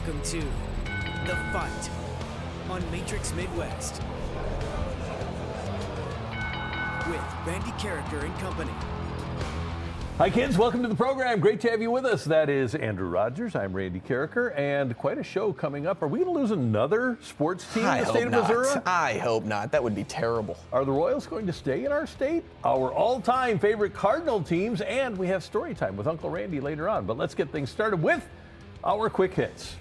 Welcome to The Fight on Matrix Midwest with Randy Carricker and company. Hi kids, welcome to the program. Great to have you with us. That is Andrew Rogers. I'm Randy Carricker, and quite a show coming up. Are we going to lose another sports team in the state of Missouri? I hope not. That would be terrible. Are the Royals going to stay in our state? Our all-time favorite Cardinal teams, and we have story time with Uncle Randy later on. But let's get things started with our quick hits.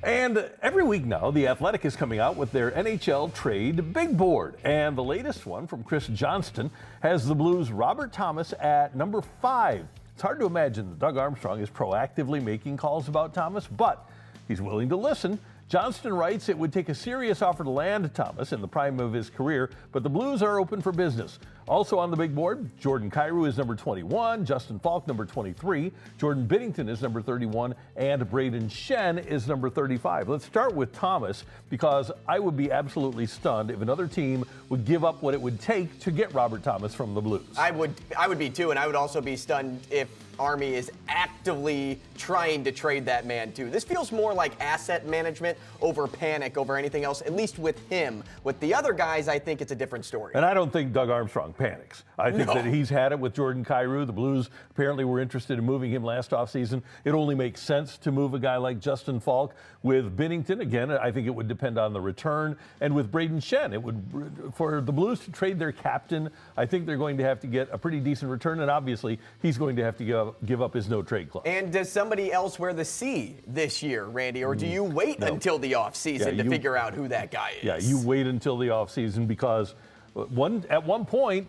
And every week now, The Athletic is coming out with their NHL trade big board. And the latest one from Chris Johnston has the Blues' Robert Thomas at number 5. It's hard to imagine that Doug Armstrong is proactively making calls about Thomas, but he's willing to listen. Johnston writes it would take a serious offer to land Thomas in the prime of his career, but the Blues are open for business. Also on the big board, Jordan Kyrou is number 21, Justin Falk number 23, Jordan Binnington is number 31, and Braden Shen is number 35. Let's start with Thomas, because I would be absolutely stunned if another team would give up what it would take to get Robert Thomas from the Blues. I would be too, and I would also be stunned if Army is actively trying to trade that man too. This feels more like asset management over panic over anything else, at least with him. With the other guys, I think it's a different story. And I don't think Doug Armstrong panics. I think that he's had it with Jordan Kyrou. The Blues apparently were interested in moving him last offseason. It only makes sense to move a guy like Justin Falk. With Binnington, again, I think it would depend on the return. And with Braden Shen, it would, for the Blues to trade their captain, I think they're going to have to get a pretty decent return. And obviously, he's going to have to give up his no-trade clause. And does somebody else wear the C this year, Randy? Or do you wait until the offseason to figure out who that guy is? Yeah, you wait until the offseason, because at one point,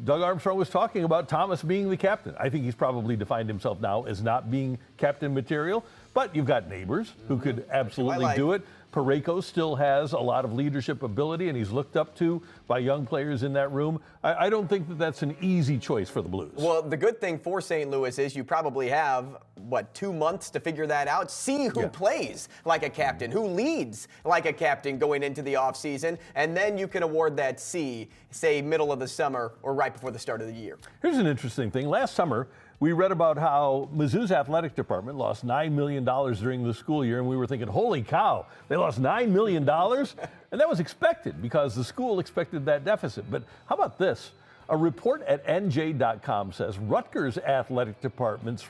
Doug Armstrong was talking about Thomas being the captain. I think he's probably defined himself now as not being captain material, but you've got Neighbors who could absolutely do it. Parayko still has a lot of leadership ability, and he's looked up to by young players in that room. I don't think that that's an easy choice for the Blues. Well, the good thing for St. Louis is you probably have, 2 months to figure that out. See who plays like a captain, who leads like a captain going into the offseason, and then you can award that C, say, middle of the summer or right before the start of the year. Here's an interesting thing. Last summer, we read about how Mizzou's athletic department lost $9 million during the school year, and we were thinking, holy cow, they lost $9 million? And that was expected because the school expected that deficit. But how about this? A report at NJ.com says Rutgers' athletic department's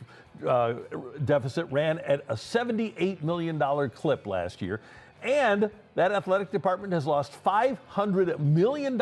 deficit ran at a $78 million clip last year. And that athletic department has lost $500 million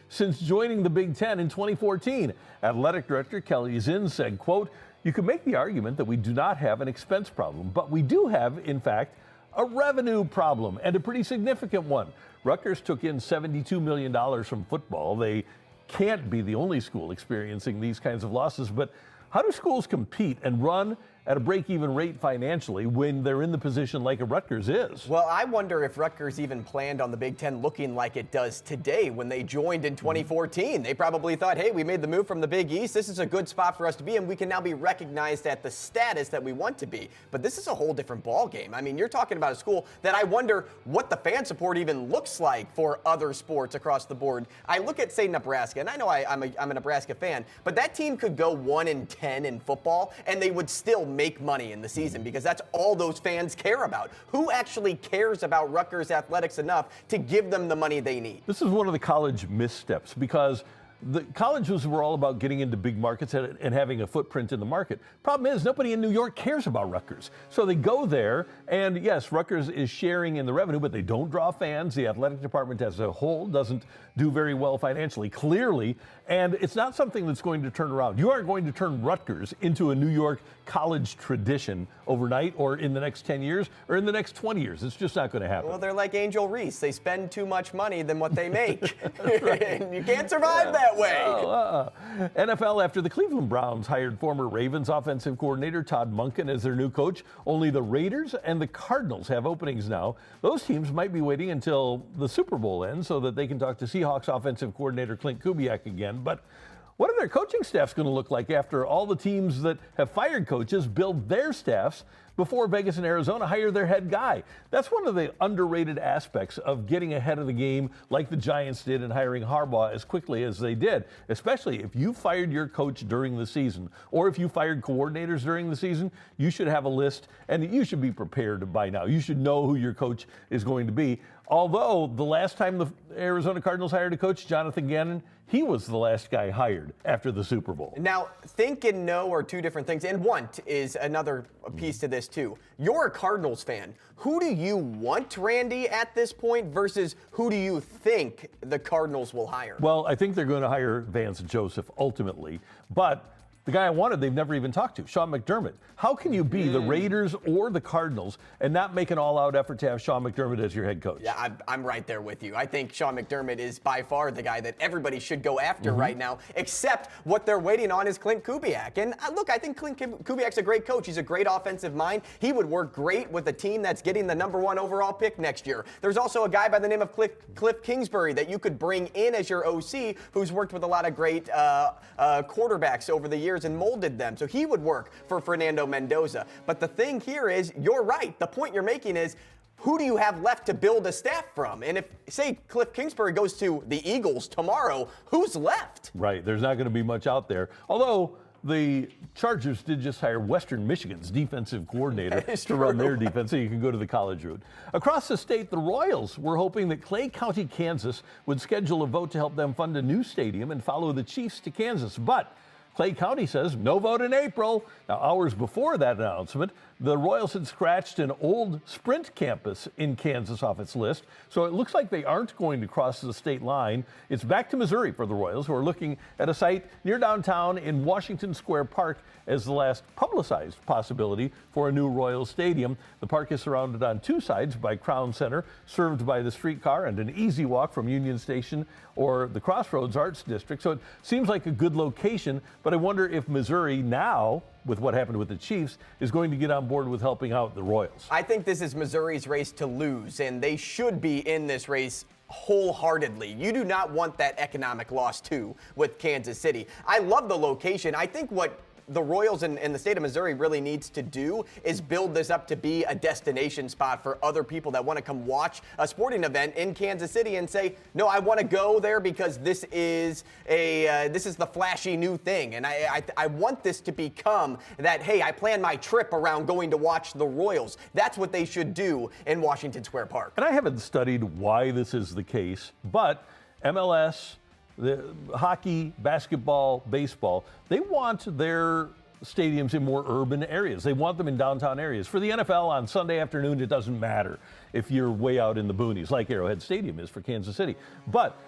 since joining the Big Ten in 2014. Athletic Director Kelly Zinn said, quote, "You can make the argument that we do not have an expense problem, but we do have, in fact, a revenue problem, and a pretty significant one. Rutgers took in $72 million from football. They can't be the only school experiencing these kinds of losses, but how do schools compete and run at a break-even rate financially when they're in the position like a Rutgers is?" Well, I wonder if Rutgers even planned on the Big Ten looking like it does today when they joined in 2014. They probably thought, hey, we made the move from the Big East. This is a good spot for us to be, and we can now be recognized at the status that we want to be. But this is a whole different ballgame. I mean, you're talking about a school that I wonder what the fan support even looks like for other sports across the board. I look at, say, Nebraska, and I know I'm a Nebraska fan, but that team could go 1-10 in football, and they would still make money in the season because that's all those fans care about. Who actually cares about Rutgers athletics enough to give them the money they need? This is one of the college missteps, because the colleges were all about getting into big markets and having a footprint in the market. Problem is, nobody in New York cares about Rutgers. So they go there, and yes, Rutgers is sharing in the revenue, but they don't draw fans. The athletic department as a whole doesn't do very well financially, clearly, and it's not something that's going to turn around. You aren't going to turn Rutgers into a New York college tradition overnight, or in the next 10 years, or in the next 20 years. It's just not going to happen. Well, they're like Angel Reese. They spend too much money than what they make. And you can't survive that way. NFL, after the Cleveland Browns hired former Ravens offensive coordinator Todd Monken as their new coach, only the Raiders and the Cardinals have openings now. Those teams might be waiting until the Super Bowl ends so that they can talk to Seahawks offensive coordinator Clint Kubiak again. But what are their coaching staffs going to look like after all the teams that have fired coaches build their staffs before Vegas and Arizona hire their head guy. That's one of the underrated aspects of getting ahead of the game like the Giants did in hiring Harbaugh as quickly as they did, especially if you fired your coach during the season or if you fired coordinators during the season. You should have a list, and you should be prepared by now. You should know who your coach is going to be. Although the last time the Arizona Cardinals hired a coach, Jonathan Gannon, he was the last guy hired after the Super Bowl. Now, think and know are two different things, and want is another piece to this too. You're a Cardinals fan. Who do you want, Randy, at this point versus who do you think the Cardinals will hire? Well, I think they're going to hire Vance Joseph ultimately, but the guy I wanted, they've never even talked to, Sean McDermott. How can you be the Raiders or the Cardinals and not make an all-out effort to have Sean McDermott as your head coach? Yeah, I'm right there with you. I think Sean McDermott is by far the guy that everybody should go after right now, except what they're waiting on is Clint Kubiak. And look, I think Clint Kubiak's a great coach. He's a great offensive mind. He would work great with a team that's getting the #1 overall pick next year. There's also a guy by the name of Cliff Kingsbury that you could bring in as your OC, who's worked with a lot of great quarterbacks over the years and molded them. So he would work for Fernando Mendoza. But the thing here is, you're right. The point you're making is, who do you have left to build a staff from? And if, say, Cliff Kingsbury goes to the Eagles tomorrow, who's left? Right. There's not going to be much out there. Although the Chargers did just hire Western Michigan's defensive coordinator to run their defense, so you can go to the college route. Across the state, the Royals were hoping that Clay County, Kansas would schedule a vote to help them fund a new stadium and follow the Chiefs to Kansas. But Clay County says no vote in April. Now, hours before that announcement, the Royals had scratched an old Sprint campus in Kansas off its list, so it looks like they aren't going to cross the state line. It's back to Missouri for the Royals, who are looking at a site near downtown in Washington Square Park as the last publicized possibility for a new Royals stadium. The park is surrounded on two sides by Crown Center, served by the streetcar and an easy walk from Union Station or the Crossroads Arts District. So it seems like a good location, but I wonder if Missouri now, with what happened with the Chiefs, is going to get on board with helping out the Royals. I think this is Missouri's race to lose, and they should be in this race wholeheartedly. You do not want that economic loss too with Kansas City. I love the location. I think what the Royals and the state of Missouri really needs to do is build this up to be a destination spot for other people that want to come watch a sporting event in Kansas City and say, no, I want to go there because this is the flashy new thing. And I want this to become that, hey, I plan my trip around going to watch the Royals. That's what they should do in Washington Square Park. And I haven't studied why this is the case, but MLS, the hockey, basketball, baseball, they want their stadiums in more urban areas. They want them in downtown areas. For the NFL on Sunday afternoon, it doesn't matter if you're way out in the boonies, like Arrowhead Stadium is for Kansas City. But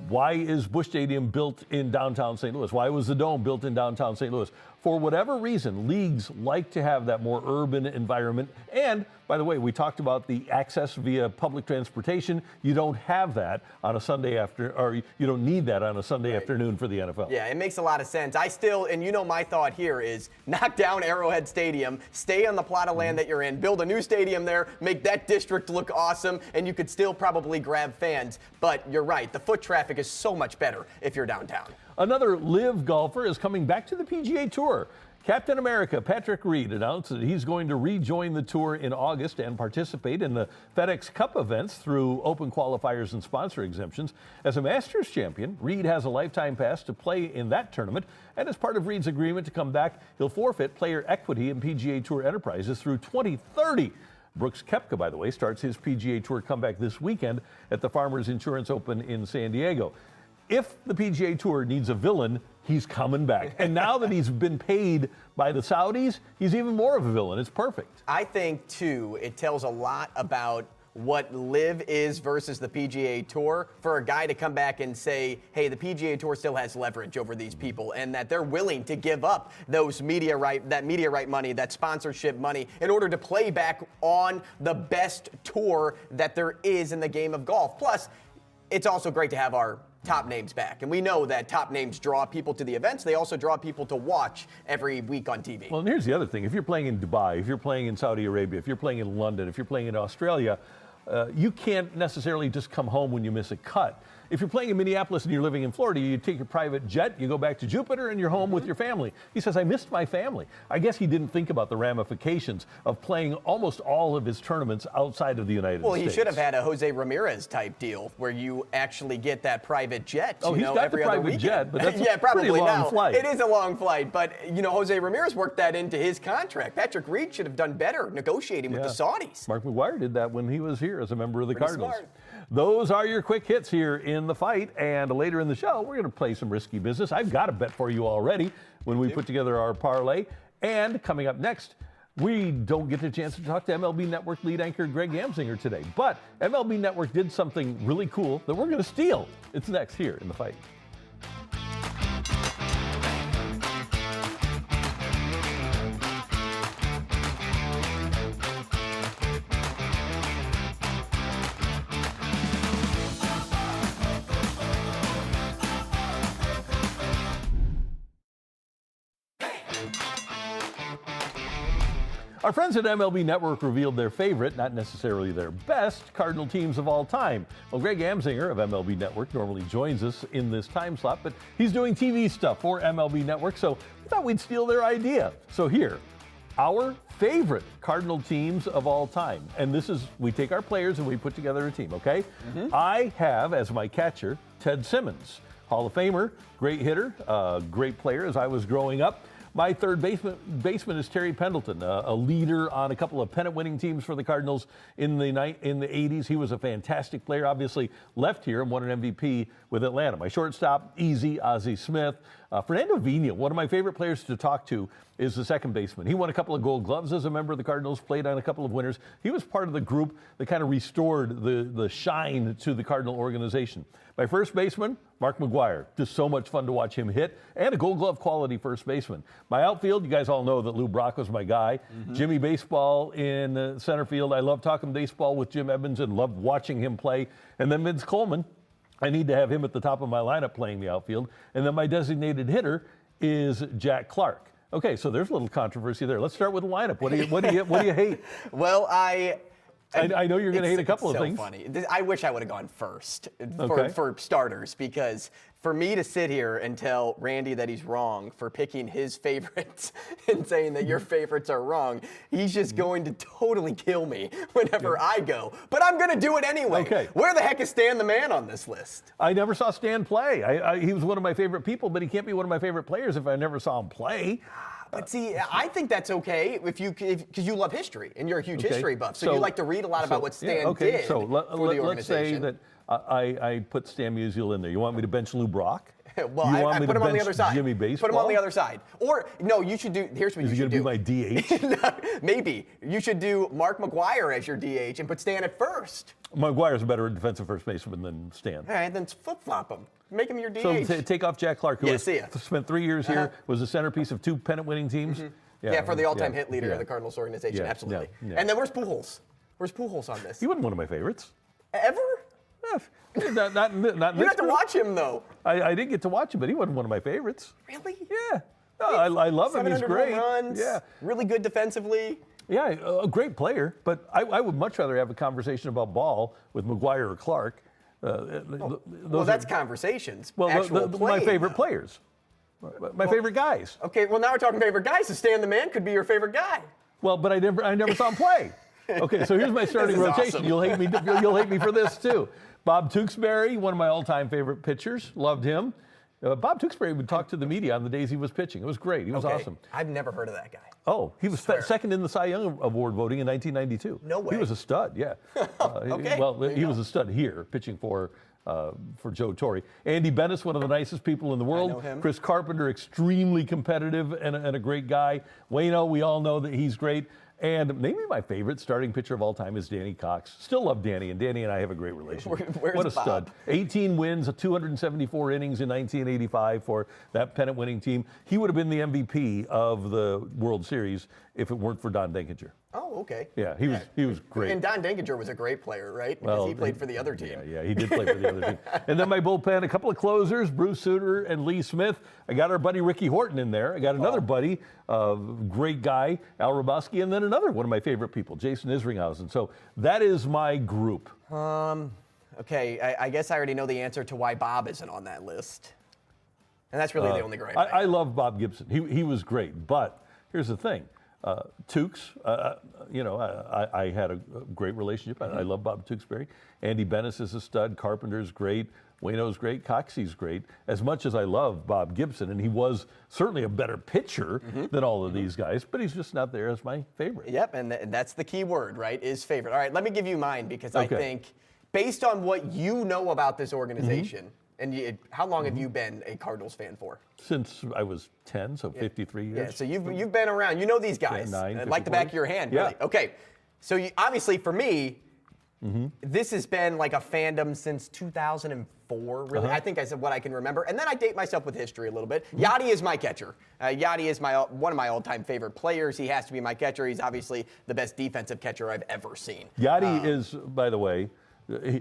why is Busch Stadium built in downtown St. Louis? Why was the Dome built in downtown St. Louis? For whatever reason, leagues like to have that more urban environment. And, by the way, we talked about the access via public transportation. You don't have that on a Sunday or you don't need that on a Sunday afternoon for the NFL. Yeah, it makes a lot of sense. And you know my thought here is knock down Arrowhead Stadium, stay on the plot of land that you're in, build a new stadium there, make that district look awesome, and you could still probably grab fans. But you're right, the foot traffic is so much better if you're downtown. Another live golfer is coming back to the PGA Tour. Captain America Patrick Reed announced that he's going to rejoin the tour in August and participate in the FedEx Cup events through open qualifiers and sponsor exemptions. As a Masters champion, Reed has a lifetime pass to play in that tournament, and as part of Reed's agreement to come back, he'll forfeit player equity in PGA Tour Enterprises through 2030. Brooks Koepka, by the way, starts his PGA Tour comeback this weekend at the Farmers Insurance Open in San Diego. If the PGA Tour needs a villain, he's coming back. And now that he's been paid by the Saudis, he's even more of a villain. It's perfect. I think, too, it tells a lot about what LIV is versus the PGA Tour for a guy to come back and say, hey, the PGA Tour still has leverage over these people and that they're willing to give up that media right money, that sponsorship money in order to play back on the best tour that there is in the game of golf. Plus, it's also great to have our top names back. And we know that top names draw people to the events. They also draw people to watch every week on TV. Well, and here's the other thing. If you're playing in Dubai, if you're playing in Saudi Arabia, if you're playing in London, if you're playing in Australia, you can't necessarily just come home when you miss a cut. if you're playing in Minneapolis and you're living in Florida, you take your private jet, you go back to Jupiter, and you're home with your family. He says, I missed my family. I guess he didn't think about the ramifications of playing almost all of his tournaments outside of the United States. Well, he should have had a Jose Ramirez type deal where you actually get that private jet. Oh, he's got every the other private weekend. jet, but that's yeah, a probably pretty long now. flight. It is a long flight, but Jose Ramirez worked that into his contract. Patrick Reed should have done better negotiating with the Saudis. Mark McGwire did that when he was here as a member of the Cardinals. Smart. Those are your quick hits here in the fight, and later in the show, we're going to play some risky business. I've got a bet for you already when we put together our parlay. And coming up next, we don't get the chance to talk to MLB Network lead anchor Greg Amsinger today, but MLB Network did something really cool that we're going to steal. It's next here in the fight. Our friends at MLB Network revealed their favorite, not necessarily their best, Cardinal teams of all time. Well, Greg Amsinger of MLB Network normally joins us in this time slot, but he's doing TV stuff for MLB Network, so we thought we'd steal their idea. So here, our favorite Cardinal teams of all time. And this is, we take our players and we put together a team, okay? I have as my catcher, Ted Simmons, Hall of Famer, great hitter, great player as I was growing up. My third baseman is Terry Pendleton, a leader on a couple of pennant-winning teams for the Cardinals in the 80s. He was a fantastic player, obviously left here and won an MVP with Atlanta. My shortstop, easy, Ozzie Smith. Fernando Vina, one of my favorite players to talk to, is the second baseman. He won a couple of Gold Gloves as a member of the Cardinals, played on a couple of winners. He was part of the group that kind of restored the shine to the Cardinal organization. My first baseman, Mark McGwire. Just so much fun to watch him hit, and a Gold Glove quality first baseman. My outfield, you guys all know that Lou Brock was my guy. Jimmy Baseball in center field. I love talking baseball with Jim Edmonds and loved watching him play. And then Vince Coleman. I need to have him at the top of my lineup playing the outfield. And then my designated hitter is Jack Clark. Okay, so there's a little controversy there. Let's start with the lineup. What do you hate? Well, I know you're going to hate a couple of things. It's so funny. I wish I would have gone first Okay. for starters, because for me to sit here and tell Randy that he's wrong for picking his favorites and saying that your favorites are wrong, he's just going to totally kill me whenever I go. But I'm going to do it anyway. Okay. Where the heck is Stan the Man on this list? I never saw Stan play. He was one of my favorite people, but he can't be one of my favorite players if I never saw him play. But see, I think that's okay because you love history and you're a huge history buff, so you like to read a lot about what Stan did so for the organization. Let's say that I put Stan Musial in there. You want me to bench Lou Brock? Well, I put him on the other side. Jimmy Baseball? Put him on the other side. Or, no, you should do, here's what you should do. Is he going to be my DH? Maybe. You should do Mark McGwire as your DH and put Stan at first. McGuire's a better defensive first baseman than Stan. All right, then flip-flop him. Make him your DH. So take off Jack Clark, who see ya. spent 3 years here, was the centerpiece of 2 pennant-winning teams. Yeah, for the all-time hit leader of the Cardinals organization, absolutely. Yeah. And then where's Pujols? Where's Pujols on this? He wasn't one of my favorites. Ever? Not You have to watch him, though. I didn't get to watch him, but he wasn't one of my favorites. Really? Yeah. No, I love him. He's 700 great. home runs. Yeah. Really good defensively. Yeah, a great player, but I would much rather have a conversation about ball with McGwire or Clark. Well, that's conversations. Well, Actual my playing, favorite though. players. My favorite guys. Okay, well, now we're talking favorite guys, so Stan the Man could be your favorite guy. Well, but I never saw him play. Okay, so here's my starting This is rotation. awesome. You'll hate me for this too. Bob Tewksbury, one of my all-time favorite pitchers, loved him. Bob Tewksbury would talk to the media on the days he was pitching. It was great. He was awesome. I've never heard of that guy. Oh, he was second in the Cy Young Award voting in 1992. No way. He was a stud. Yeah. Okay. Well, he was a stud here, pitching for Joe Torre. Andy Bennis, one of the nicest people in the world. I know him. Chris Carpenter, extremely competitive and a great guy. Waino, we all know that he's great. And maybe my favorite starting pitcher of all time is Danny Cox. Still love Danny, and Danny and I have a great relationship. Where's what a Bob? stud. 18 wins, 274 innings in 1985 for that pennant-winning team. He would have been the MVP of the World Series if it weren't for Don Denkinger. Oh, okay. Yeah, he was great. And Don Denkinger was a great player, right? Because he played for the other team. Yeah, he did play for the other team. And then my bullpen, a couple of closers, Bruce Sutter and Lee Smith. I got our buddy Ricky Horton in there. I got another buddy, great guy, Al Roboski, and then another one of my favorite people, Jason Isringhausen. So that is my group. Okay, I guess I already know the answer to why Bob isn't on that list. And that's really the only gripe. I love Bob Gibson. He was great. But here's the thing. Tukes, I had a great relationship. I love Bob Tewksbury. Andy Bennis is a stud. Carpenter's great. Wayno's great. Coxey's great. As much as I love Bob Gibson, and he was certainly a better pitcher than all of these guys, but he's just not there as my favorite. Yep, and that's the key word, right, is favorite. All right, let me give you mine because I think based on what you know about this organization, and how long have you been a Cardinals fan for? Since I was 10, so 53 years. Yeah, so you've been around. You know these guys. 9, like the back of your hand, really. Yeah. Okay, so obviously for me, this has been like a fandom since 2004, really. I think I said what I can remember. And then I date myself with history a little bit. Yachty is my catcher. Yachty is one of my all-time favorite players. He has to be my catcher. He's obviously the best defensive catcher I've ever seen. Yachty is, by the way,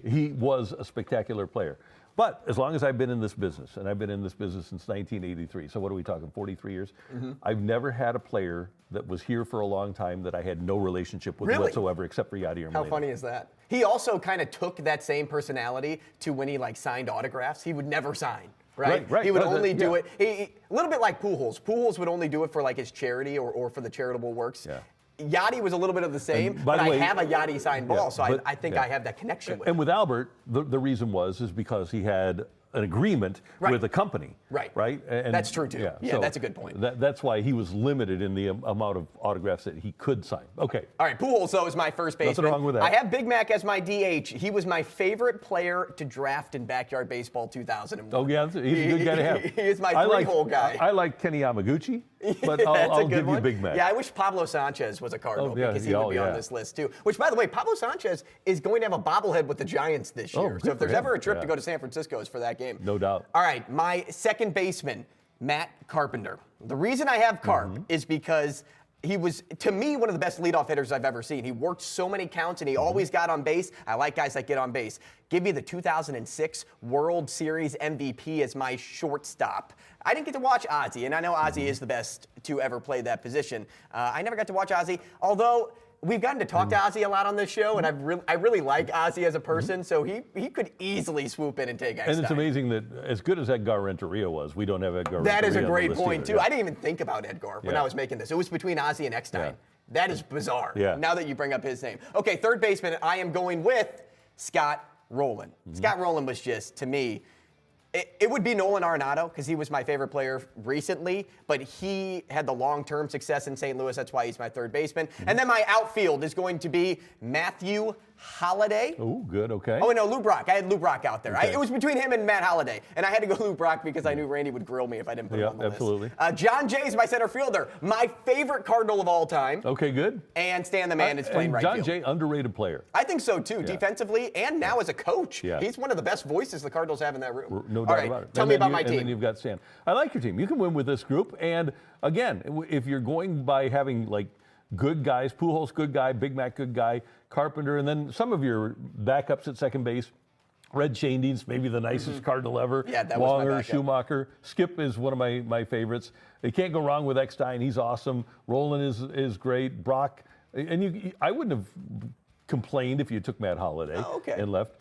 he was a spectacular player. But as long as I've been in this business, and I've been in this business since 1983, so what are we talking, 43 years? I've never had a player that was here for a long time that I had no relationship with whatsoever, except for Yachty or How funny is that? He also kind of took that same personality to when he signed autographs. He would never sign. Right? He would only do it. A little bit like Pujols. Pujols would only do it for his charity or for the charitable works. Yeah. Yachty was a little bit of the same, but I have a Yachty signed ball, so I think I have that connection with him. And with Albert, the reason is because he had an agreement with a company. Right? And that's true, too. Yeah, so that's a good point. That's why he was limited in the amount of autographs that he could sign. Okay. All right, Pujols, though, is my first baseman. Nothing wrong with that. I have Big Mac as my DH. He was my favorite player to draft in Backyard Baseball 2001. Oh, yeah, he's a good guy to have. He is my three-hole guy. I like Kenny Yamaguchi, but I'll give you Big Mac. Yeah, I wish Pablo Sanchez was a Cardinal because he would be on this list, too. Which, by the way, Pablo Sanchez is going to have a bobblehead with the Giants this year. So if there's ever a trip to go to San Francisco, it's for that game. No doubt. All right, my second baseman, Matt Carpenter. The reason I have Carp is because he was, to me, one of the best leadoff hitters I've ever seen. He worked so many counts, and he always got on base. I like guys that get on base. Give me the 2006 World Series MVP as my shortstop. I didn't get to watch Ozzie, and I know Ozzie is the best to ever play that position. I never got to watch Ozzie, although we've gotten to talk to Ozzie a lot on this show, and I really like Ozzie as a person, so he could easily swoop in and take Eckstein. And it's amazing that as good as Edgar Renteria was, we don't have Edgar Renteria. That is a great point, either. too. I didn't even think about Edgar when I was making this. It was between Ozzie and Eckstein. That is bizarre, now that you bring up his name. Okay, third baseman, I am going with Scott Rowland. Scott Rowland was just, to me, it would be Nolan Arenado because he was my favorite player recently, but he had the long-term success in St. Louis. That's why he's my third baseman. And then my outfield is going to be Matthew Holliday. Oh, good, okay. Oh, no, Lou Brock. I had Lou Brock out there. It was between him and Matt Holliday, and I had to go Lou Brock because I knew Randy would grill me if I didn't put him on the absolutely. list. John Jay is my center fielder, my favorite Cardinal of all time. Okay, good. And Stan the Man is playing right field. John Jay, underrated player. I think so, too, defensively and now as a coach. He's one of the best voices the Cardinals have in that room. No doubt about it. Tell me about my team. And then you've got Stan. I like your team. You can win with this group. And again, if you're going by having good guys, Pujols, good guy, Big Mac, good guy, Carpenter, and then some of your backups at second base, Red Schoendienst, maybe the nicest Cardinal ever. Yeah, that Longer, was my backup. Schumacher. Skip is one of my favorites. They can't go wrong with Eckstein. He's awesome. Roland is great. Brock, and I wouldn't have complained if you took Matt Holliday and left.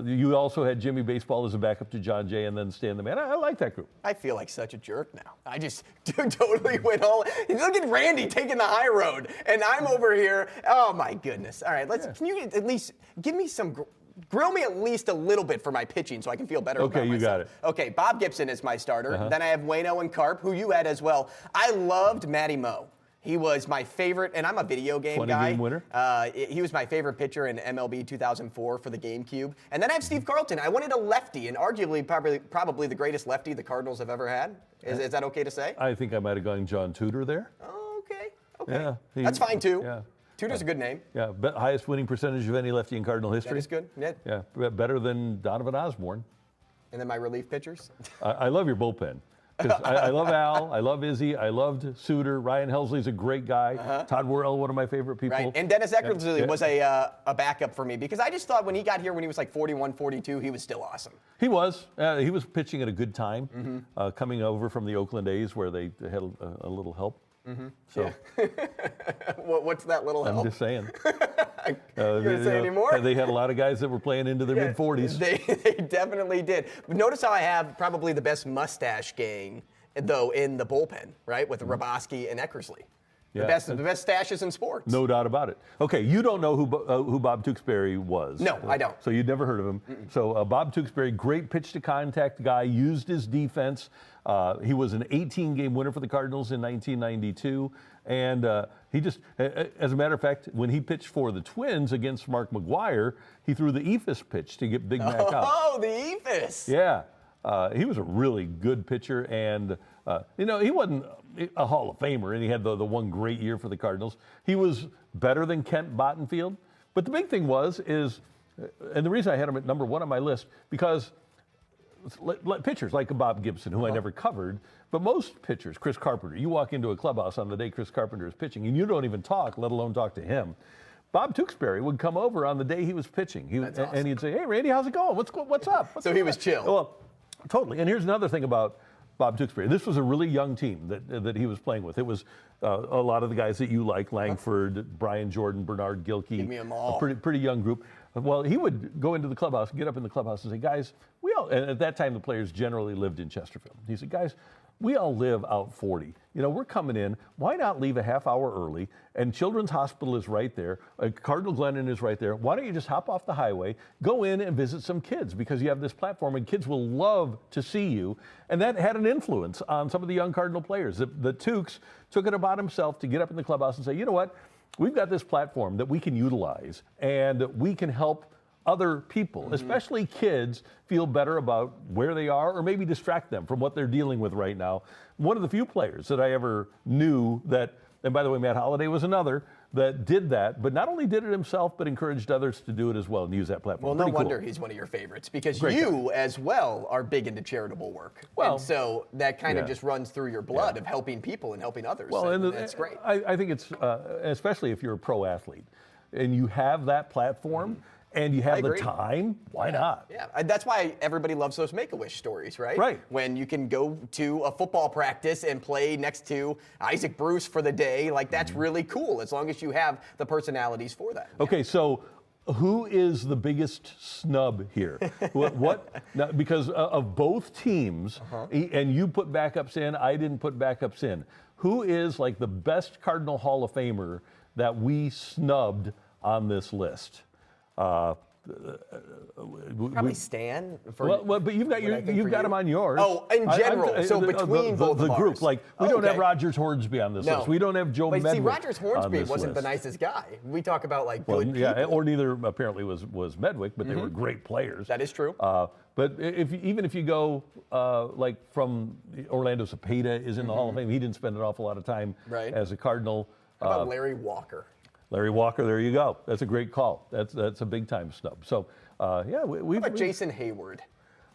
You also had Jimmy Baseball as a backup to John Jay and then Stan the Man. I like that group. I feel like such a jerk now. I just totally went all. Look at Randy taking the high road, and I'm over here. Oh my goodness! All right, can you at least give me some? Grill me at least a little bit for my pitching so I can feel better about myself. Okay, you got it. Okay, Bob Gibson is my starter. Then I have Wayno and Carp, who you had as well. I loved Matty Moe. He was my favorite, and I'm a video game guy. 20-game winner? He was my favorite pitcher in MLB 2004 for the GameCube. And then I have Steve Carlton. I wanted a lefty, and arguably probably the greatest lefty the Cardinals have ever had. Is that okay to say? I think I might have gone John Tudor there. Oh, okay. Yeah, that's fine, too. Yeah. Tudor's a good name. Yeah, highest winning percentage of any lefty in Cardinal history. That is good. Yeah, better than Donovan Osborne. And then my relief pitchers? I love your bullpen. I love Al, I love Izzy, I loved Suter. Ryan Helsley's a great guy. Todd Worrell, one of my favorite people. Right, and Dennis Eckersley was a backup for me because I just thought when he got here when he was 41, 42, he was still awesome. He was. He was pitching at a good time, coming over from the Oakland A's where they had a little help. So, what's that little help? I'm just saying. You gonna say any more? They had a lot of guys that were playing into their mid-40s. They definitely did. But notice how I have probably the best mustache gang, though, in the bullpen, right, with Raboski and Eckersley. The best stashes in sports. No doubt about it. Okay, you don't know who Bob Tewksbury was. No, I don't. So you'd never heard of him. So Bob Tewksbury, great pitch-to-contact guy, used his defense. He was an 18-game winner for the Cardinals in 1992. And he just, as a matter of fact, when he pitched for the Twins against Mark McGwire, he threw the eephus pitch to get Big Mac out. Oh, the eephus. Yeah. He was a really good pitcher, and he wasn't a Hall of Famer, and he had the one great year for the Cardinals. He was better than Kent Bottenfield, but the big thing and the reason I had him at number 1 on my list, because pitchers like Bob Gibson, who I never covered, but most pitchers, Chris Carpenter, you walk into a clubhouse on the day Chris Carpenter is pitching, and you don't even talk, let alone talk to him. Bob Tewksbury would come over on the day he was pitching, Awesome. and he'd say, "Hey, Randy, how's it going? What's up?" So he was chill. Well, totally. And here's another thing about Bob Tewksbury. This was a really young team that he was playing with. It was a lot of the guys that you like, Langford, Brian Jordan, Bernard Gilkey. Give me 'em all. A pretty young group. Well, he would go into the clubhouse, get up in the clubhouse and say, "Guys, and at that time the players generally lived in Chesterfield." He said, "Guys, we all live out 40. We're coming in. Why not leave a half hour early? And Children's Hospital is right there. Cardinal Glennon is right there. Why don't you just hop off the highway, go in and visit some kids, because you have this platform and kids will love to see you." And that had an influence on some of the young Cardinal players. The Tukes took it upon himself to get up in the clubhouse and say, "You know what? We've got this platform that we can utilize, and we can help other people, especially kids, feel better about where they are, or maybe distract them from what they're dealing with right now." One of the few players that I ever knew that, and by the way, Matt Holliday was another, that did that, but not only did it himself, but encouraged others to do it as well and use that platform. Well, no Pretty wonder cool. he's one of your favorites, because Great you, as well, are big into charitable work. Well, and so that kind of yeah. just runs through your blood of helping people and helping others. Well, and that's great. I think it's, especially if you're a pro athlete and you have that platform, and you have the time, why not? Yeah, that's why everybody loves those Make-A-Wish stories, right? Right. When you can go to a football practice and play next to Isaac Bruce for the day, like that's really cool, as long as you have the personalities for that. Okay, so who is the biggest snub here? Now, because of both teams, and you put backups in, I didn't put backups in. Who is like the best Cardinal Hall of Famer that we snubbed on this list? Probably Stan. But you've got him on yours. Oh, in general. Between both the of group, ours. like we don't have Rogers Hornsby on this list. We don't have Joe Medwick. See, Rogers Hornsby on this wasn't list. the nicest guy. We talk about like good people. Or neither apparently was Medwick, but they were great players. That is true. But even if you go like from Orlando Cepeda is in the Hall of Fame, he didn't spend an awful lot of time as a Cardinal. How about Larry Walker? Larry Walker, there you go. That's a great call. That's a big time snub. So, How about Jason Hayward?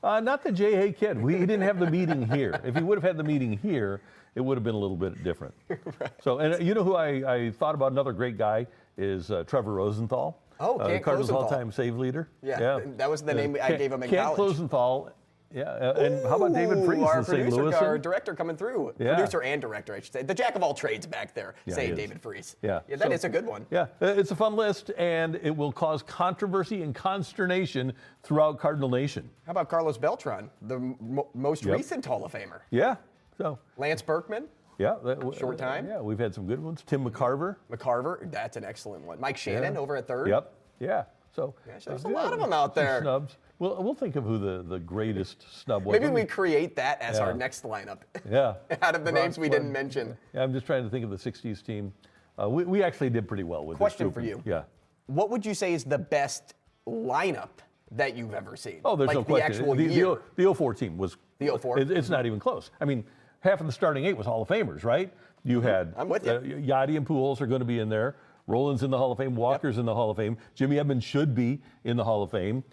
Not the J.A. Kid. He didn't have the meeting here. If he would have had the meeting here, it would have been a little bit different. Right. So, and you know who I thought about, another great guy, is Trevor Rosenthal. Oh, Kent Cardinals Klosenthal. all-time save leader. Yeah, that was the name I gave him in Kent college. Klosenthal. Yeah, and how about David Freese, our the St. Louis? Our director coming through. Yeah. Producer and director, I should say. The jack of all trades back there, saying he is. David Freese. Yeah, That is a good one. Yeah, it's a fun list, and it will cause controversy and consternation throughout Cardinal Nation. How about Carlos Beltran, the most recent Hall of Famer? Yeah, so. Lance Berkman? Yeah. Short time? Yeah, we've had some good ones. Tim McCarver. McCarver, that's an excellent one. Mike Shannon over at third? Yep, yeah. So there's a lot of them out there. Snubs. We'll think of who the greatest snub was. Maybe we create that as our next lineup. Yeah. Out of the names we didn't mention. Yeah, I'm just trying to think of the 60s team. We actually did pretty well with Question this for you. Yeah. What would you say is the best lineup that you've ever seen? Oh, there's no question. The actual year. The 04 team was. The 04? It's not even close. I mean, half of the starting 8 was Hall of Famers, right? You had. I'm with you. Yachty and Pujols are going to be in there. Roland's in the Hall of Fame. Walker's in the Hall of Fame. Jimmy Edmonds should be in the Hall of Fame.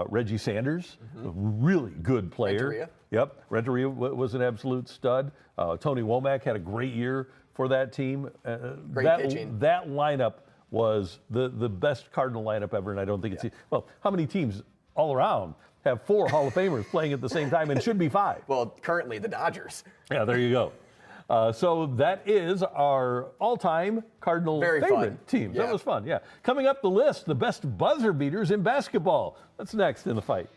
Reggie Sanders, a really good player. Renteria. Yep, Renteria was an absolute stud. Tony Womack had a great year for that team. Pitching. That lineup was the best Cardinal lineup ever, and I don't think it's well. How many teams all around have 4 Hall of Famers playing at the same time, and should be 5? Well, currently the Dodgers. Yeah, there you go. So that is our all-time Cardinal Very favorite fun. teams. Yeah. That was fun, yeah. Coming up the list, the best buzzer beaters in basketball. That's next in the fight.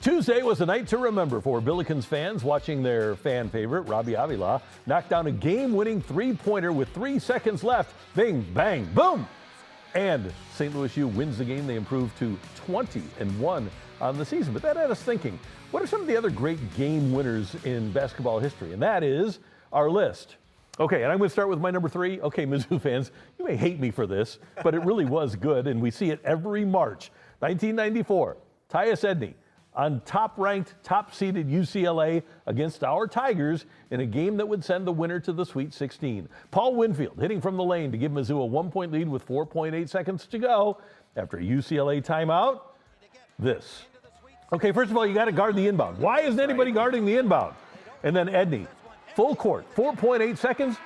Tuesday was a night to remember for Billikens fans watching their fan favorite, Robbie Avila, knock down a game-winning three-pointer with 3 seconds left. Bing, bang, boom! And St. Louis U wins the game. They improve to 20-1 on the season. But that had us thinking, what are some of the other great game winners in basketball history? And that is our list. Okay, and I'm going to start with my number 3. Okay, Mizzou fans, you may hate me for this, but it really was good, and we see it every March. 1994, Tyus Edney on top-ranked, top-seeded UCLA against our Tigers in a game that would send the winner to the Sweet 16. Paul Winfield hitting from the lane to give Mizzou a 1-point lead with 4.8 seconds to go. After a UCLA timeout, this. Okay, first of all, you got to guard the inbound. Why isn't anybody guarding the inbound? And then Edney, full court, 4.8 seconds.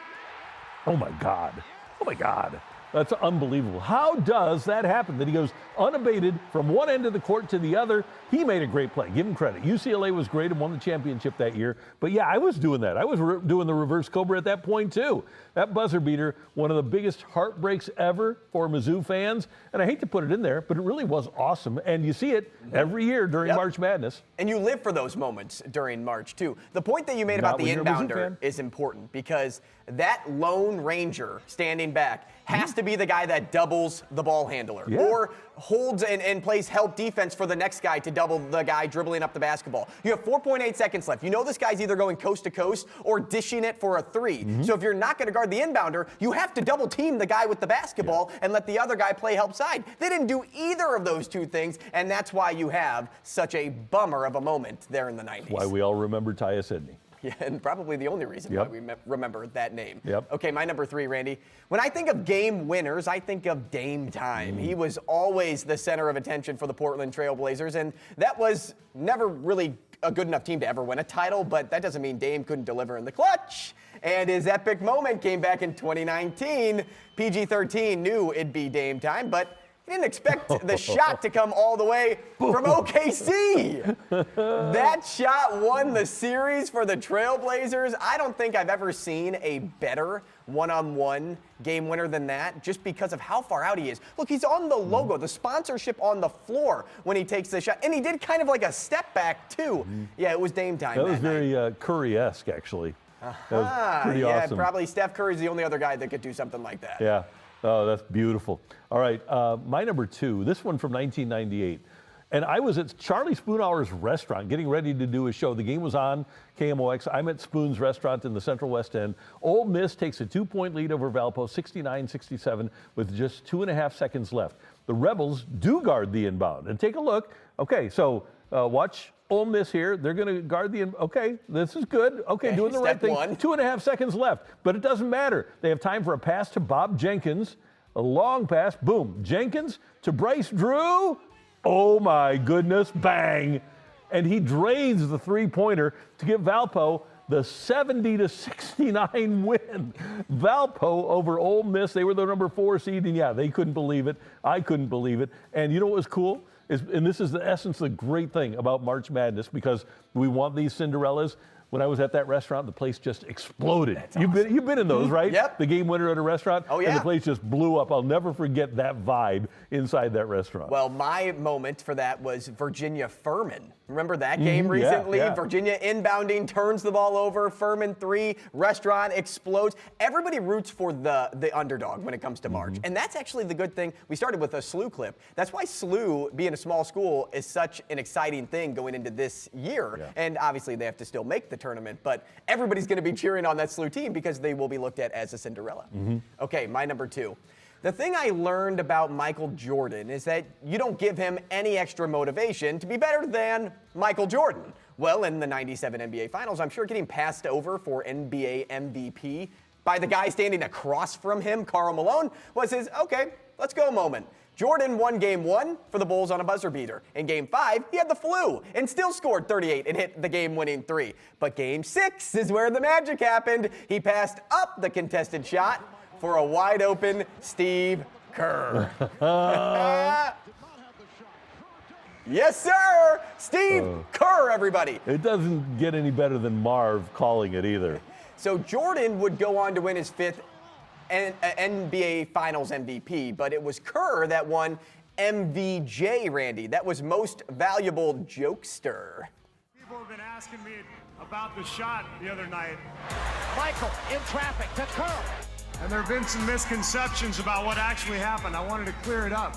Oh, my God. Oh, my God. That's unbelievable. How does that happen? That he goes unabated from one end of the court to the other. He made a great play. Give him credit. UCLA was great and won the championship that year. But yeah, I was doing that. I was doing the reverse Cobra at that point too. That buzzer beater, one of the biggest heartbreaks ever for Mizzou fans. And I hate to put it in there, but it really was awesome. And you see it every year during March Madness. And you live for those moments during March too. The point that you made about the inbounder is important because that lone ranger standing back has to be the guy that doubles the ball handler or holds and plays help defense for the next guy to double the guy dribbling up the basketball. You have 4.8 seconds left. You know this guy's either going coast to coast or dishing it for a three. So if you're not going to guard the inbounder, you have to double team the guy with the basketball and let the other guy play help side. They didn't do either of those two things, and that's why you have such a bummer of a moment there in the 90s. Why we all remember Tyus Edney. Yeah, and probably the only reason why we remember that name. Yep. Okay, my number 3, Randy. When I think of game winners, I think of Dame Time. He was always the center of attention for the Portland Trail Blazers, and that was never really a good enough team to ever win a title, but that doesn't mean Dame couldn't deliver in the clutch. And his epic moment came back in 2019. PG-13 knew it'd be Dame Time, but he didn't expect the shot to come all the way from OKC. That shot won the series for the Trailblazers. I don't think I've ever seen a better one-on-one game winner than that, just because of how far out he is. Look, he's on the logo, the sponsorship on the floor when he takes the shot. And he did kind of like a step back, too. Yeah, it was Dame Time. That was very Curry-esque, actually. That was pretty awesome. Yeah, probably Steph Curry's the only other guy that could do something like that. Yeah. Oh, that's beautiful. All right, my number 2, this one from 1998. And I was at Charlie Spoonhour's restaurant getting ready to do a show. The game was on KMOX. I'm at Spoon's restaurant in the Central West End. Ole Miss takes a 2-point lead over Valpo, 69-67, with just 2.5 seconds left. The Rebels do guard the inbound. And take a look. Okay, so watch Ole Miss here. They're going to guard the okay, this is good. Okay, doing the right thing. 2.5 seconds left, but it doesn't matter. They have time for a pass to Bob Jenkins. A long pass, boom. Jenkins to Bryce Drew. Oh my goodness, bang. And he drains the three-pointer to give Valpo the 70-69 win. Valpo over Ole Miss. They were the number 4 seed, and yeah, they couldn't believe it. I couldn't believe it. And you know what was cool? And this is the essence, the great thing about March Madness, because we want these Cinderellas. When I was at that restaurant, the place just exploded. Awesome. You've been in those, right? Yep. The game winner at a restaurant. Oh, yeah. And the place just blew up. I'll never forget that vibe inside that restaurant. Well, my moment for that was Virginia Furman. Remember that game recently? Yeah. Virginia inbounding, turns the ball over, Furman 3, restaurant explodes. Everybody roots for the underdog when it comes to March. And that's actually the good thing. We started with a SLU clip. That's why SLU, being a small school, is such an exciting thing going into this year. Yeah. And obviously they have to still make the tournament, but everybody's going to be cheering on that SLU team because they will be looked at as a Cinderella. Okay, my number 2. The thing I learned about Michael Jordan is that you don't give him any extra motivation to be better than Michael Jordan. Well, in the 97 NBA Finals, I'm sure getting passed over for NBA MVP by the guy standing across from him, Karl Malone, was his, okay, let's go moment. Jordan won Game 1 for the Bulls on a buzzer beater. In Game 5, he had the flu and still scored 38 and hit the game-winning 3. But Game 6 is where the magic happened. He passed up the contested shot for a wide-open Steve Kerr. Yes, sir! Steve Kerr, everybody. It doesn't get any better than Marv calling it either. So Jordan would go on to win his 5th NBA Finals MVP, but it was Kerr that won MVJ, Randy. That was Most Valuable Jokester. People have been asking me about the shot the other night. Michael in traffic to Kerr. And there have been some misconceptions about what actually happened. I wanted to clear it up.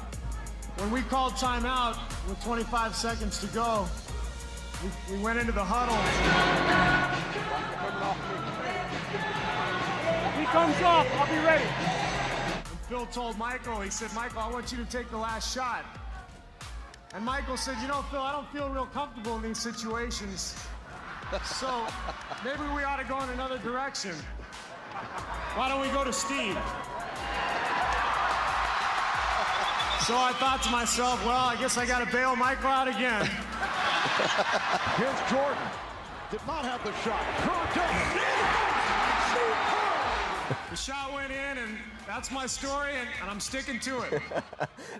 When we called timeout with 25 seconds to go, we went into the huddle. He comes off, I'll be ready. And Phil told Michael, he said, Michael, I want you to take the last shot. And Michael said, you know, Phil, I don't feel real comfortable in these situations. So maybe we ought to go in another direction. Why don't we go to Steve? So I thought to myself, well, I guess I got to bail Michael out again. Here's Jordan. Did not have the shot. Kerr does. The shot went in, and that's my story, and I'm sticking to it.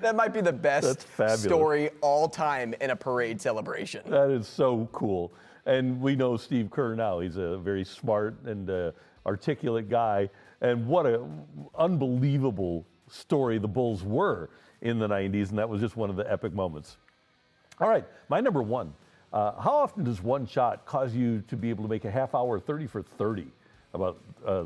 That might be the best fabulous. story all time in a parade celebration. That is so cool. And we know Steve Kerr now. He's a very smart and articulate guy. And what an unbelievable story the Bulls were in the 90s, and that was just one of the epic moments. All right, my number one. How often does one shot cause you to be able to make a half-hour 30 for 30? About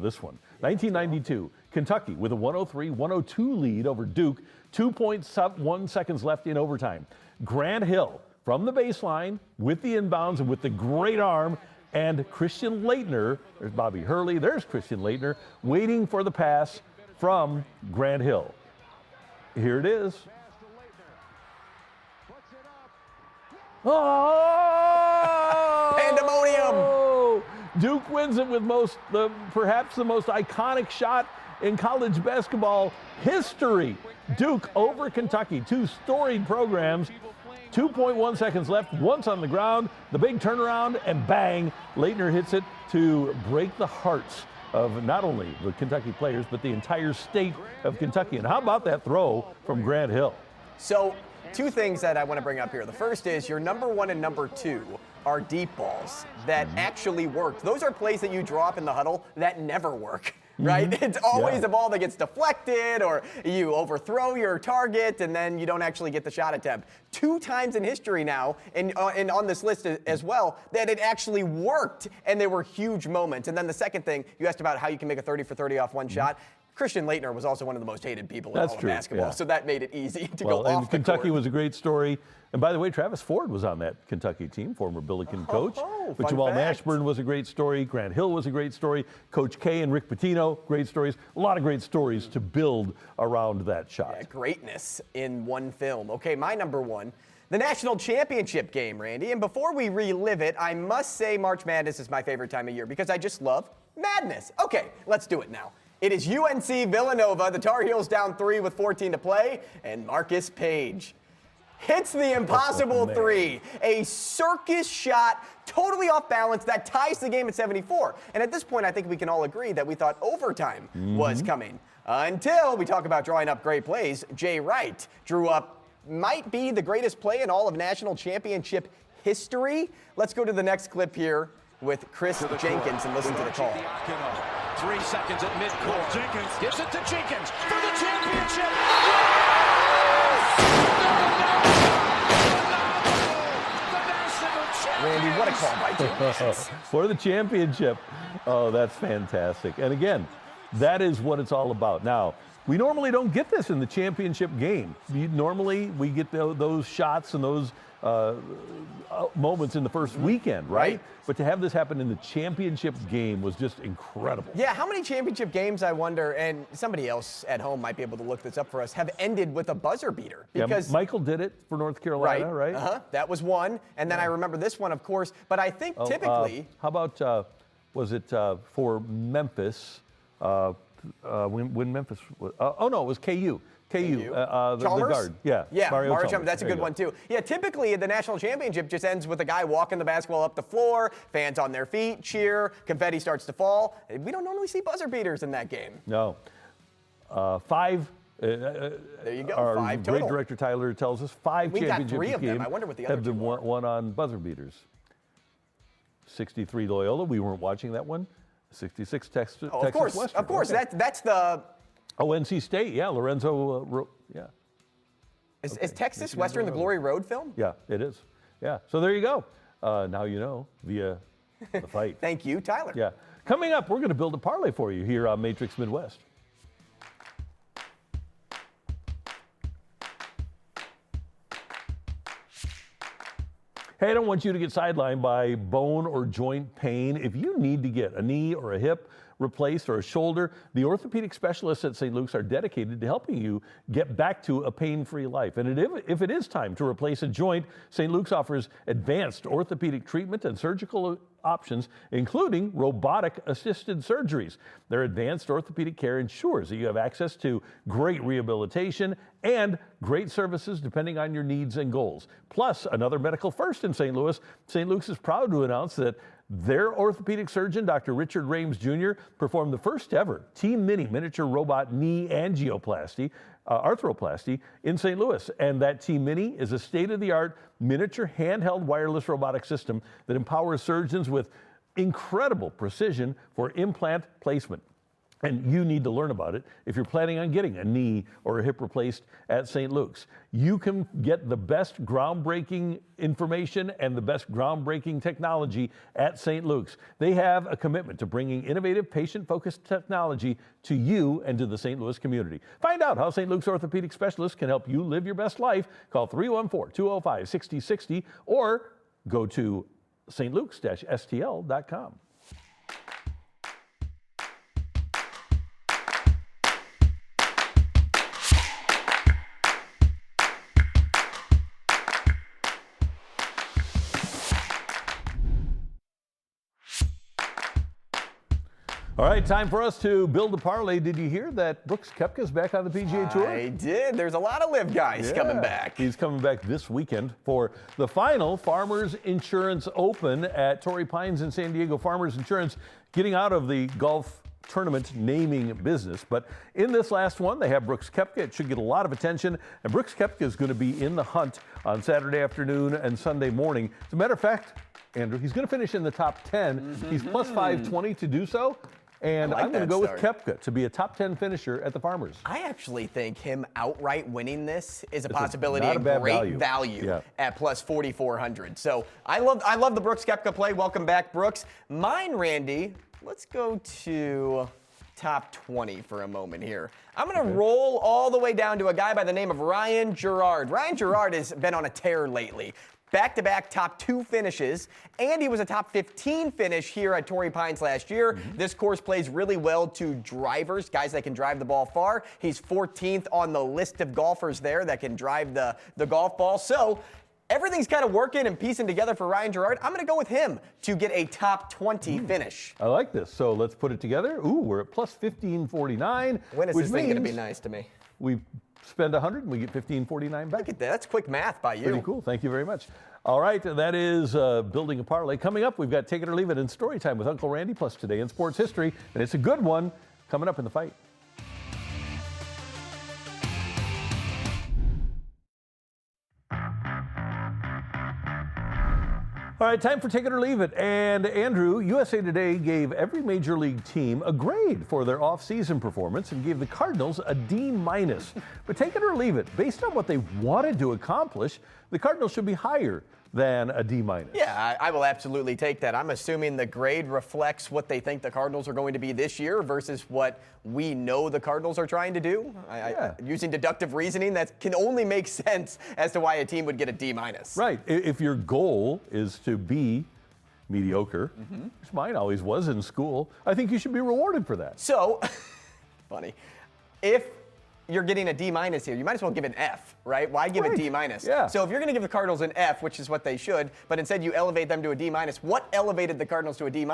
this one. 1992, Kentucky with a 103-102 lead over Duke, 2.1 seconds left in overtime. Grant Hill from the baseline with the inbounds and with the great arm, and Christian Laettner, there's Bobby Hurley, there's Christian Laettner, waiting for the pass from Grant Hill. Here it is. Oh! Pandemonium! Duke wins it with perhaps the most iconic shot in college basketball history. Duke over Kentucky, two storied programs. 2.1 seconds left, once on the ground, the big turnaround, and bang, Laettner hits it to break the hearts of not only the Kentucky players, but the entire state of Kentucky. And how about that throw from Grant Hill? So, two things that I want to bring up here. The first is your number 1 and number 2 are deep balls that actually work. Those are plays that you draw up in the huddle that never work. Right? It's always a ball that gets deflected, or you overthrow your target and then you don't actually get the shot attempt. 2 times in history now, and on this list as well, that it actually worked, and they were huge moments. And then the second thing, you asked about how you can make a 30 for 30 off one shot. Christian Laettner was also one of the most hated people in all of basketball, so that made it easy to go off the court. Kentucky was a great story. And by the way, Travis Ford was on that Kentucky team, former Billiken coach. But Jamal Mashburn was a great story. Grant Hill was a great story. Coach K and Rick Pitino, great stories. A lot of great stories to build around that shot. Yeah, greatness in one film. Okay, my number 1. The national championship game, Randy. And before we relive it, I must say March Madness is my favorite time of year because I just love madness. Okay, let's do it now. It is UNC Villanova. The Tar Heels down 3 with 14 to play, and Marcus Page hits the impossible 3. A circus shot, totally off balance, that ties the game at 74. And at this point, I think we can all agree that we thought overtime was coming. Until we talk about drawing up great plays, Jay Wright drew up might be the greatest play in all of national championship history. Let's go to the next clip here with Chris Jenkins and listen to the call. 3 seconds at midcourt. Jenkins gives it to Jenkins for the championship. Randy, what a call by Jenkins. For the championship. Oh, that's fantastic. And again, that is what it's all about. Now, we normally don't get this in the championship game. Normally, we get those shots and those moments in the first weekend, right? But to have this happen in the championship game was just incredible. Yeah, how many championship games, I wonder, and somebody else at home might be able to look this up for us, have ended with a buzzer beater? Because Michael did it for North Carolina, right? That was one. And then I remember this one, of course. But I think typically... how about, was it for Memphis? When Memphis was, it was KU. KU, the Chalmers? guard. Yeah, Mario Chalmers. Chalmers. That's a There good you one, too. Yeah, typically the national championship just ends with a guy walking the basketball up the floor, fans on their feet, cheer, confetti starts to fall. We don't normally see buzzer beaters in that game. No. 5. There you go, Our 5 total. great director Tyler tells us 5 We got championship 3 of them. games I wonder what the other have been two are. won on buzzer beaters. 63 Loyola. We weren't watching that one. 66 Texas Oh, of course, Western. of course. Okay. That's the. Oh, NC State. Yeah, Lorenzo. Yeah. Is Texas Western the Glory Road film? Yeah, it is. Yeah. So there you go. Now you know via the fight. Thank you, Tyler. Yeah. Coming up, we're going to build a parlay for you here on Matrix Midwest. Hey, I don't want you to get sidelined by bone or joint pain. If you need to get a knee or a hip replaced or a shoulder, the orthopedic specialists at St. Luke's are dedicated to helping you get back to a pain-free life. And if it is time to replace a joint, St. Luke's offers advanced orthopedic treatment and surgical options, including robotic-assisted surgeries. Their advanced orthopedic care ensures that you have access to great rehabilitation and great services depending on your needs and goals. Plus, another medical first in St. Louis, St. Luke's is proud to announce that their orthopedic surgeon, Dr. Richard Rames Jr., performed the first ever Team Mini miniature robot knee angioplasty, arthroplasty in St. Louis. And that Team Mini is a state-of-the-art miniature handheld wireless robotic system that empowers surgeons with incredible precision for implant placement. And you need to learn about it if you're planning on getting a knee or a hip replaced at St. Luke's. You can get the best groundbreaking information and the best groundbreaking technology at St. Luke's. They have a commitment to bringing innovative, patient-focused technology to you and to the St. Louis community. Find out how St. Luke's orthopedic specialists can help you live your best life. Call 314-205-6060 or go to stlukes-stl.com. All right, time for us to build a parlay. Did you hear that Brooks Koepka's back on the PGA Tour? I did. There's a lot of live guys coming back. He's coming back this weekend for the final Farmers Insurance Open at Torrey Pines in San Diego. Farmers Insurance getting out of the golf tournament naming business. But in this last one, they have Brooks Koepka. It should get a lot of attention. And Brooks Koepka is going to be in the hunt on Saturday afternoon and Sunday morning. As a matter of fact, Andrew, he's going to finish in the top 10. He's plus 520 to do so. And I'm going to go with Koepka to be a top 10 finisher at the Farmers. I actually think him outright winning this is a possibility not a and bad great value Yeah. at plus 4,400. So I love the Brooks Koepka play. Welcome back, Brooks. Mine, Randy, let's go to top 20 for a moment here. I'm going to roll all the way down to a guy by the name of Ryan Gerard. Ryan Gerard has been on a tear lately. Back-to-back top 2 finishes, and he was a top 15 finish here at Torrey Pines last year. This course plays really well to drivers, guys that can drive the ball far. He's 14th on the list of golfers there that can drive the golf ball. So everything's kind of working and piecing together for Ryan Gerard. I'm going to go with him to get a top 20 finish. I like this. So let's put it together. Ooh, we're at plus 1549. When is this thing going to be nice to me? We spend 100 and we get 1549 back. Look at that. That's quick math by you. Pretty cool. Thank you very much. All right, that is building a parlay. Coming up, we've got Take It or Leave It in Story Time with Uncle Randy, plus Today in Sports History, and it's a good one coming up in the fight. All right, time for Take It or Leave It. And Andrew, USA Today gave every major league team a grade for their off-season performance and gave the Cardinals a D-. But take it or leave it, based on what they wanted to accomplish, the Cardinals should be higher than a D-. Yeah, I will absolutely take that. I'm assuming the grade reflects what they think the Cardinals are going to be this year versus what we know the Cardinals are trying to do. Using deductive reasoning, that can only make sense as to why a team would get a D-. Right. If your goal is to be mediocre, which mine always was in school, I think you should be rewarded for that. So, funny. If you're getting a D- here. You might as well give an F, right? Why give a D-? Yeah. So if you're going to give the Cardinals an F, which is what they should, but instead you elevate them to a D-, what elevated the Cardinals to a D-?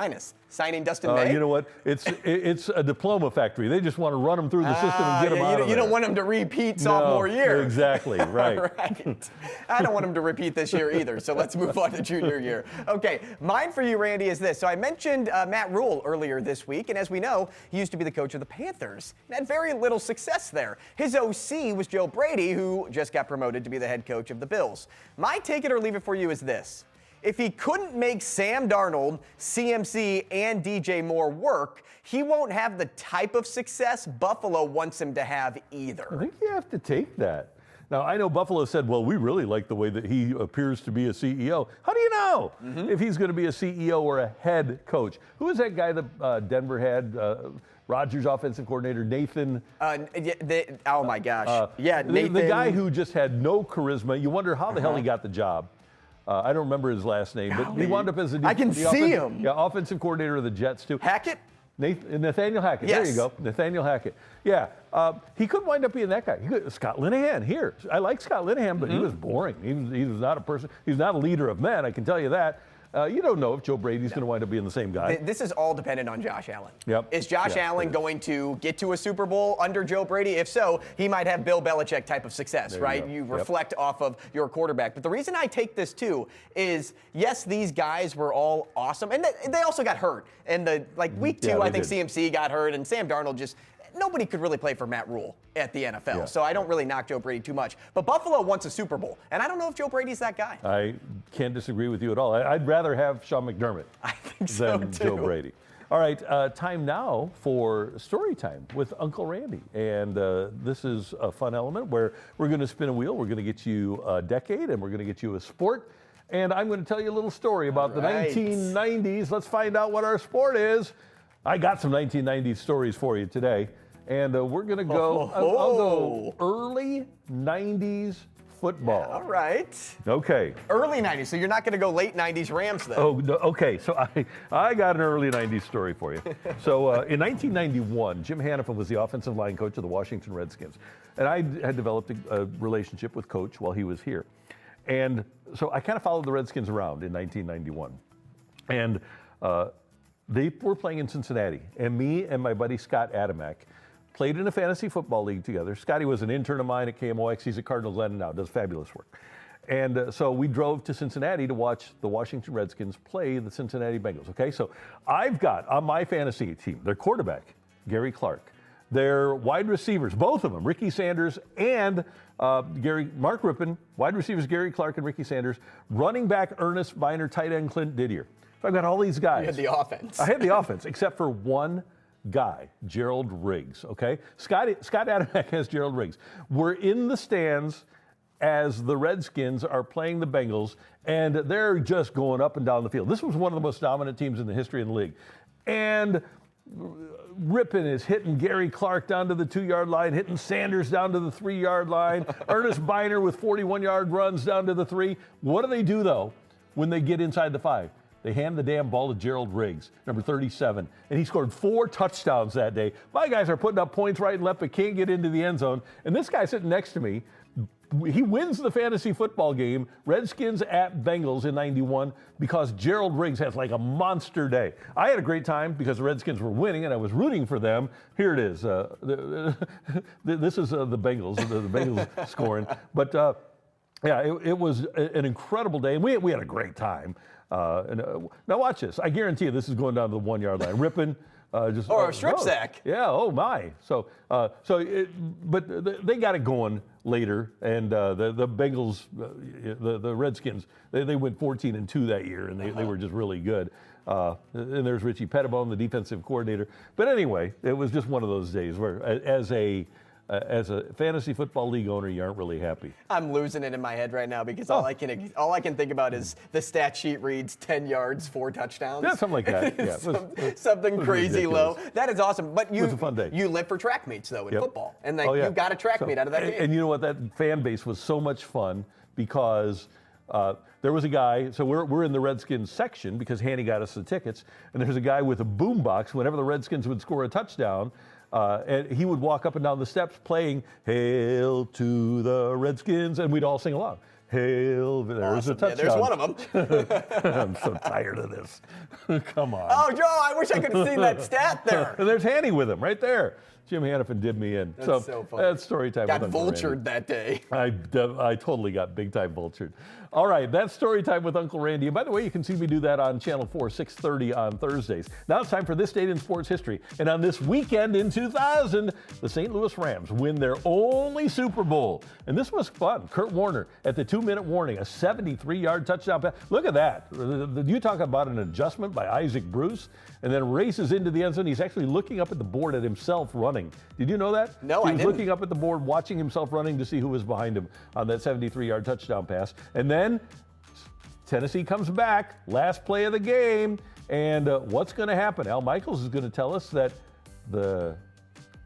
Signing Dustin May? You know what? It's a diploma factory. They just want to run them through the system and get them out of there. You don't want them to repeat sophomore year. Exactly, right. Right. I don't want them to repeat this year either, so let's move on to junior year. Okay, mine for you, Randy, is this. So I mentioned Matt Rule earlier this week, and as we know, he used to be the coach of the Panthers and had very little success there. His OC was Joe Brady, who just got promoted to be the head coach of the Bills. My take it or leave it for you is this. If he couldn't make Sam Darnold, CMC, and DJ Moore work, he won't have the type of success Buffalo wants him to have either. I think you have to take that. Now, I know Buffalo said, well, we really like the way that he appears to be a CEO. How do you know if he's going to be a CEO or a head coach? Who is that guy that Denver had? Rodgers' offensive coordinator, Nathan. Oh, my gosh. Nathan. The guy who just had no charisma. You wonder how the hell he got the job. I don't remember his last name, but he wound up as I can see him. Yeah, offensive coordinator of the Jets, too. Hackett? Nathaniel Hackett. Yes. There you go. Nathaniel Hackett. Yeah. He could wind up being that guy. Scott Linehan here. I like Scott Linehan, but he was boring. He was not a person. He's not a leader of men, I can tell you that. You don't know if Joe Brady's going to wind up being the same guy. This is all dependent on Josh Allen. Yep. Is Josh Allen going to get to a Super Bowl under Joe Brady? If so, he might have Bill Belichick type of success, right? You reflect off of your quarterback. But the reason I take this too is, yes, these guys were all awesome, and they also got hurt. And week 2, I think CMC got hurt, and Sam Darnold just. Nobody could really play for Matt Rule at the NFL, so I don't really knock Joe Brady too much. But Buffalo wants a Super Bowl, and I don't know if Joe Brady's that guy. I can't disagree with you at all. I'd rather have Sean McDermott than Joe Brady. All right, time now for story time with Uncle Randy. And this is a fun element where we're going to spin a wheel. We're going to get you a decade, and we're going to get you a sport. And I'm going to tell you a little story about the 1990s. Let's find out what our sport is. I got some 1990s stories for you today. And we're going to go, I'll go early 90s football. Yeah, all right. Okay. Early 90s, so you're not going to go late 90s Rams then. Oh, no, okay. So I got an early 90s story for you. So in 1991, Jim Hannafin was the offensive line coach of the Washington Redskins. And I had developed a relationship with Coach while he was here. And so I kind of followed the Redskins around in 1991. And they were playing in Cincinnati. And me and my buddy Scott Adamek played in a fantasy football league together. Scotty was an intern of mine at KMOV. He's at Cardinals now, does fabulous work. And so we drove to Cincinnati to watch the Washington Redskins play the Cincinnati Bengals. Okay, so I've got on my fantasy team their quarterback, Gary Clark, their wide receivers, both of them, Ricky Sanders and Mark Rippon, wide receivers Gary Clark and Ricky Sanders, running back Ernest Biner, tight end Clint Didier. So I've got all these guys. You had the offense. I had the offense, except for one guy, Gerald Riggs, okay? Scott Adamek has Gerald Riggs. We're in the stands as the Redskins are playing the Bengals, and they're just going up and down the field. This was one of the most dominant teams in the history of the league. And Rippon is hitting Gary Clark down to the 2-yard line, hitting Sanders down to the 3-yard line, Ernest Biner with 41-yard runs down to the 3. What do they do, though, when they get inside the 5? They hand the damn ball to Gerald Riggs, number 37, and he scored 4 touchdowns that day. My guys are putting up points right and left, but can't get into the end zone. And this guy sitting next to me, he wins the fantasy football game, Redskins at Bengals in 91, because Gerald Riggs has like a monster day. I had a great time because the Redskins were winning, and I was rooting for them. Here it is. This is the Bengals, the Bengals scoring. But, it was an incredible day, and we had a great time. Now watch this. I guarantee you this is going down to the 1-yard line. Ripping. Or a strip sack. Yeah, oh my. But they got it going later, and the Bengals, the Redskins, they went 14-2 that year, and they were just really good. And there's Richie Pettibone, the defensive coordinator. But anyway, it was just one of those days where, as a fantasy football league owner, you aren't really happy. I'm losing it in my head right now because all I can think about is the stat sheet reads 10 yards, 4 touchdowns. Yeah, something like that. Yeah, something crazy low. That is awesome. But it was a fun day. You live for track meets though in football, and you got a track meet out of that game. And you know what? That fan base was so much fun because there was a guy. So we're in the Redskins section because Hanny got us the tickets, and there's a guy with a boombox. Whenever the Redskins would score a touchdown, And he would walk up and down the steps playing "Hail to the Redskins," and we'd all sing along. Hail, there's a touchdown. Yeah, there's one of them. I'm so tired of this. Come on. Oh, Joe, I wish I could have seen that stat there. And there's Hanny with him right there. Jim Hannafin did me in. That's so funny. That's story time. Got with Uncle vultured Randy. that day. I totally got big time vultured. All right, that's story time with Uncle Randy. And by the way, you can see me do that on Channel 4, 6:30 on Thursdays. Now it's time for This Date in Sports History. And on this weekend in 2000, the St. Louis Rams win their only Super Bowl. And this was fun. Kurt Warner at the 2-minute warning, a 73-yard touchdown pass. Look at that. You talk about an adjustment by Isaac Bruce, and then races into the end zone. He's actually looking up at the board at himself running. Did you know that? No, he I was didn't. looking up at the board, watching himself running to see who was behind him on that 73-yard touchdown pass. And then Tennessee comes back, last play of the game, and what's going to happen? Al Michaels is going to tell us that the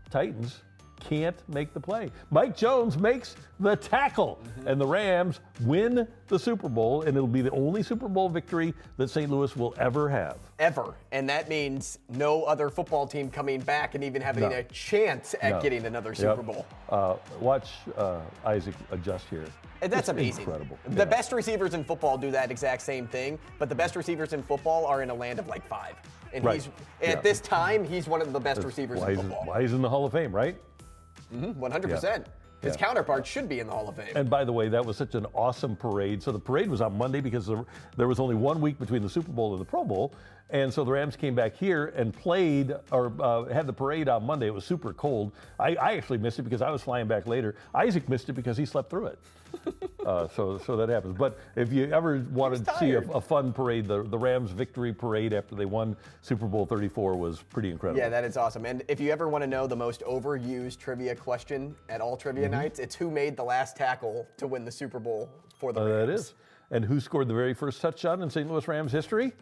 Titans can't make the play. Mike Jones makes the tackle, and the Rams win the Super Bowl, and it'll be the only Super Bowl victory that St. Louis will ever have. Ever. And that means no other football team coming back and even having a chance at getting another Super Bowl. Watch Isaac adjust here. And that's It's amazing. incredible. The best receivers in football do that exact same thing, but the best receivers in football are in a land of like 5. And Right. at this time, he's one of the best receivers in football. Why he's in the Hall of Fame, right? 100%. His counterpart should be in the Hall of Fame. And by the way, that was such an awesome parade. So the parade was on Monday because there was only 1 week between the Super Bowl and the Pro Bowl. And so the Rams came back here and played or had the parade on Monday. It was super cold. I actually missed it because I was flying back later. Isaac missed it because he slept through it. So that happens. But if you ever wanted to see a fun parade, the Rams victory parade after they won Super Bowl 34 was pretty incredible. Yeah, that is awesome. And if you ever want to know the most overused trivia question at all trivia nights, it's who made the last tackle to win the Super Bowl for the Rams. That is. And who scored the very first touchdown in St. Louis Rams history?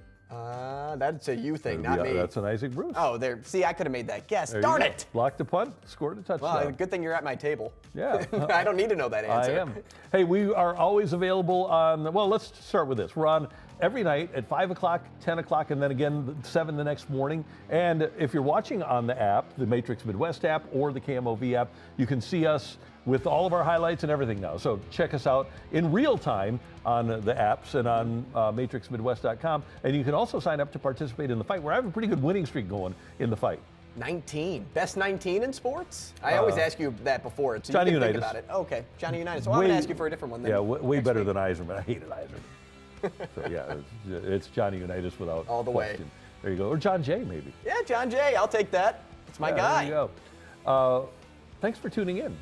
That's a you thing, not me. That's an Isaac Bruce. Oh, there. See, I could have made that guess. There Darn you go. it! Blocked a punt, scored a touchdown. Well, good thing you're at my table. Yeah. I don't need to know that answer. I am. Hey, we are always available on, well, let's start with this. We're on every night at 5 o'clock, 10 o'clock, and then again 7 the next morning. And if you're watching on the app, the Matrix Midwest app or the KMOV app, you can see us with all of our highlights and everything now. So check us out in real time on the apps and on matrixmidwest.com. And you can also sign up to participate in the fight, where I have a pretty good winning streak going in the fight. 19. Best 19 in sports? I always ask you that before. So Johnny you can think Unitas. about it. Okay, Johnny Unitas. Well, I'm going to ask you for a different one then. Yeah, way next better week. than Eiserman. I hated Eiserman. So yeah, it's Johnny Unitas without All the way. question. There you go. Or John Jay, maybe. Yeah, John Jay. I'll take that. It's my guy. There you go. Thanks for tuning in.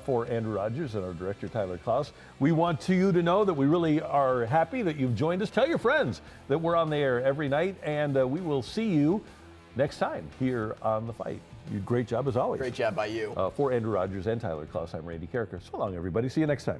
For Andrew Rogers and our director, Tyler Klaus. We want you to know that we really are happy that you've joined us. Tell your friends that we're on the air every night, and we will see you next time here on The Fight. You did a great job as always. Great job by you. For Andrew Rogers and Tyler Klaus, I'm Randy Carricker. So long, everybody. See you next time.